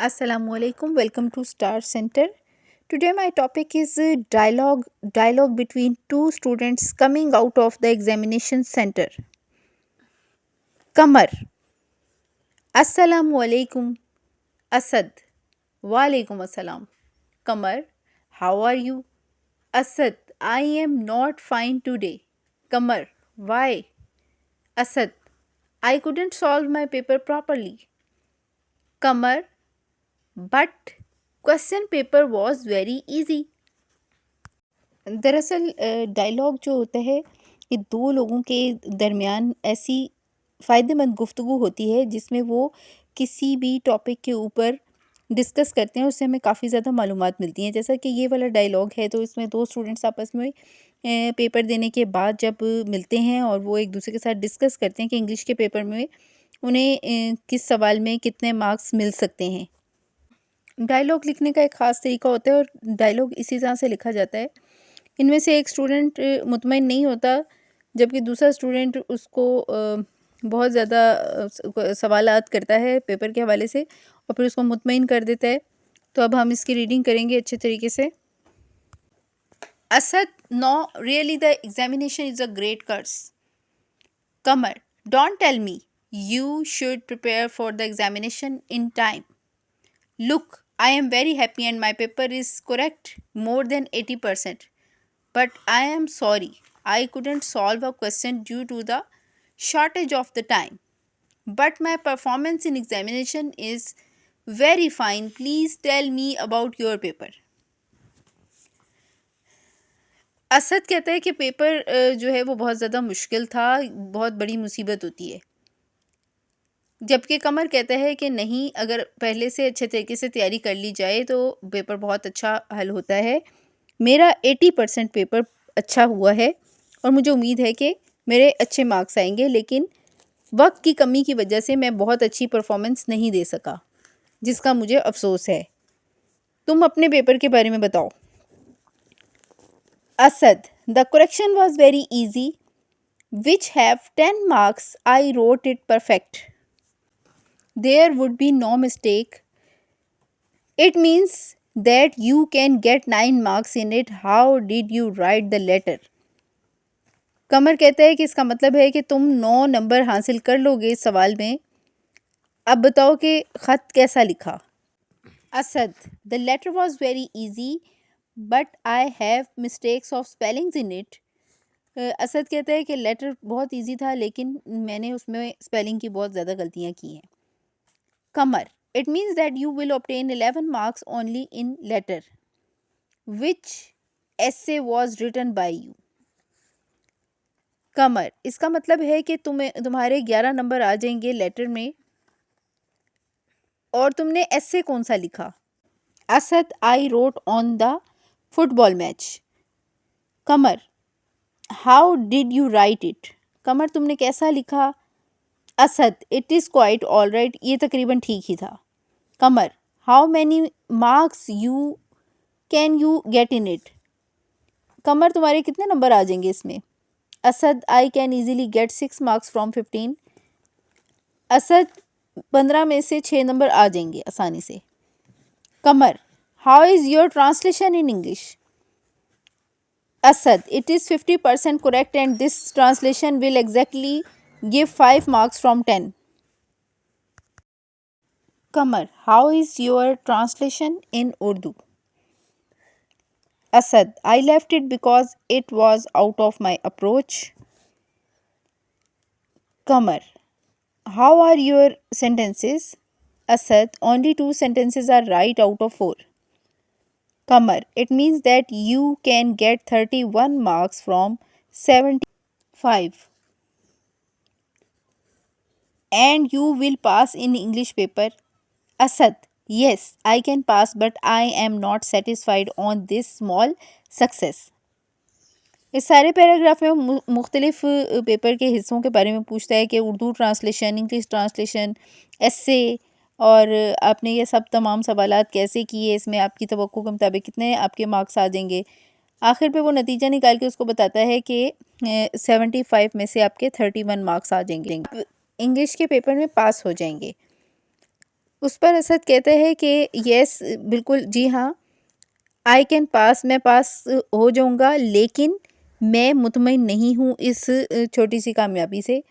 Assalamualaikum. Welcome to Star Center. Today my topic is dialogue between two students coming out of the examination center. Kamar. Assalamualaikum. Asad. Walaikum assalam. Kamar. How are you? Asad. I am not fine today. Kamar. Why? Asad. I couldn't solve my paper properly. Kamar. But question paper was very easy. दरअसल dialogue जो होता है ये दो लोगों के दरमियान ऐसी फ़ायदेमंद गुफ्तगू होती है जिसमें वो किसी भी टॉपिक के ऊपर डिस्कस करते हैं, उससे हमें काफ़ी ज़्यादा मालूमात मिलती हैं। जैसा कि ये वाला डायलॉग है तो इसमें दो स्टूडेंट्स आपस में पेपर देने के बाद जब मिलते हैं और वो एक दूसरे के साथ डिस्कस करते हैं कि इंग्लिश के पेपर में उन्हें किस सवाल में कितने मार्क्स मिल सकते हैं। डायलॉग लिखने का एक ख़ास तरीका होता है और डायलॉग इसी तरह से लिखा जाता है। इनमें से एक स्टूडेंट मुतमईन नहीं होता, जबकि दूसरा स्टूडेंट उसको बहुत ज़्यादा सवालात करता है पेपर के हवाले से और फिर उसको मुतमईन कर देता है। तो अब हम इसकी रीडिंग करेंगे अच्छे तरीके से। Asad, no really the examination is a great curse. Kamar, don't tell me. You should prepare for the examination in time. Look, I am very happy and my paper is correct more than 80%. But I am sorry, I couldn't solve a question due to the shortage of the time. But my performance in examination is very fine. Please tell me about your paper. Asad कहता है कि paper जो है वो बहुत ज़्यादा मुश्किल था, बहुत बड़ी मुसीबत होती है। जबकि कमर कहता है कि नहीं, अगर पहले से अच्छे तरीके से तैयारी कर ली जाए तो पेपर बहुत अच्छा हल होता है। मेरा 80% पेपर अच्छा हुआ है और मुझे उम्मीद है कि मेरे अच्छे मार्क्स आएंगे, लेकिन वक्त की कमी की वजह से मैं बहुत अच्छी परफॉर्मेंस नहीं दे सका, जिसका मुझे अफसोस है। तुम अपने पेपर के बारे में बताओ। Asad, the correction was very easy, which have 10 marks, I wrote it perfect. There would be no mistake. It means that you can get 9 marks in it. How did you write the letter? कमर कहता है कि इसका मतलब है कि तुम 9 number हासिल कर लोगे इस सवाल में। अब बताओ कि ख़त कैसा लिखा। Asad, the letter was very easy, but I have mistakes of spellings in it. Asad कहता है कि लेटर बहुत इजी था, लेकिन मैंने उसमें स्पेलिंग की बहुत ज़्यादा गलतियाँ की हैं। कमर, it means that you will obtain 11 marks only in letter. Which essay was written by you? कमर, इसका मतलब है कि तुम्हारे 11 नंबर आ जाएंगे लेटर में, और तुमने एसे कौन सा लिखा? Asad, I wrote on the football match. Qamar, how did you write it? कमर, तुमने कैसा लिखा? Asad, it is quite all right. ये तकरीबन ठीक ही था। कमर, how many marks can you get in it? कमर, तुम्हारे कितने नंबर आ जाएंगे इसमें? Asad, I can easily get 6 marks from 15. Asad, 15 में से 6 नंबर आ जाएंगे आसानी से। कमर, how is your translation in English? Asad, it is 50% correct and this translation will exactly give 5 marks from 10. Qamar, how is your translation in Urdu? Asad, I left it because it was out of my approach. Kamar, how are your sentences? Asad, only 2 sentences are right out of 4. Kamar, it means that you can get 31 marks from 75. And you will pass in English paper. Asad, yes, I can pass, but I am not satisfied on this small success. इस सारे paragraph में मुख्तलिफ paper के हिस्सों के बारे में पूछता है कि उर्दू ट्रांसलेशन, इंग्लिश ट्रांसलेशन, एस्से, और आपने ये सब तमाम सवालात कैसे किए, इसमें आपकी तवक्को के मुताबिक कितने आपके मार्क्स आ जाएंगे। आखिर पे वो नतीजा निकाल के उसको बताता है कि 75 में से आपके 31 मार्क्स आ जाएंगे, इंग्लिश के पेपर में पास हो जाएंगे। उस पर असद कहते हैं कि यस, बिल्कुल जी हाँ, आई कैन पास, मैं पास हो जाऊँगा, लेकिन मैं मुतमईन नहीं हूँ इस छोटी-सी कामयाबी से।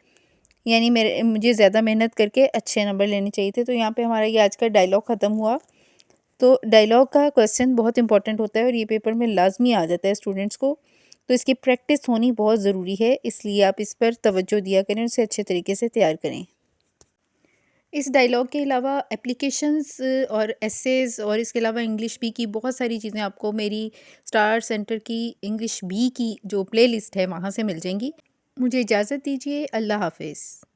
यानी मुझे ज़्यादा मेहनत करके अच्छे नंबर लेने चाहिए थे। तो यहाँ पे हमारा ये आज का डायलॉग ख़त्म हुआ। तो डायलॉग का क्वेश्चन बहुत इंपॉर्टेंट होता है और ये पेपर में लाज़मी आ जाता है स्टूडेंट्स को। तो इसकी प्रैक्टिस होनी बहुत ज़रूरी है, इसलिए आप इस पर तवज्जो दिया करें, उसे अच्छे तरीके से तैयार करें। इस डायलॉग के अलावा एप्लीकेशंस और एसेज़ और इसके अलावा इंग्लिश बी की बहुत सारी चीज़ें आपको मेरी स्टार सेंटर की इंग्लिश बी की जो प्लेलिस्ट है वहाँ से मिल जाएँगी। मुझे इजाज़त दीजिए। अल्लाह हाफ़िज़।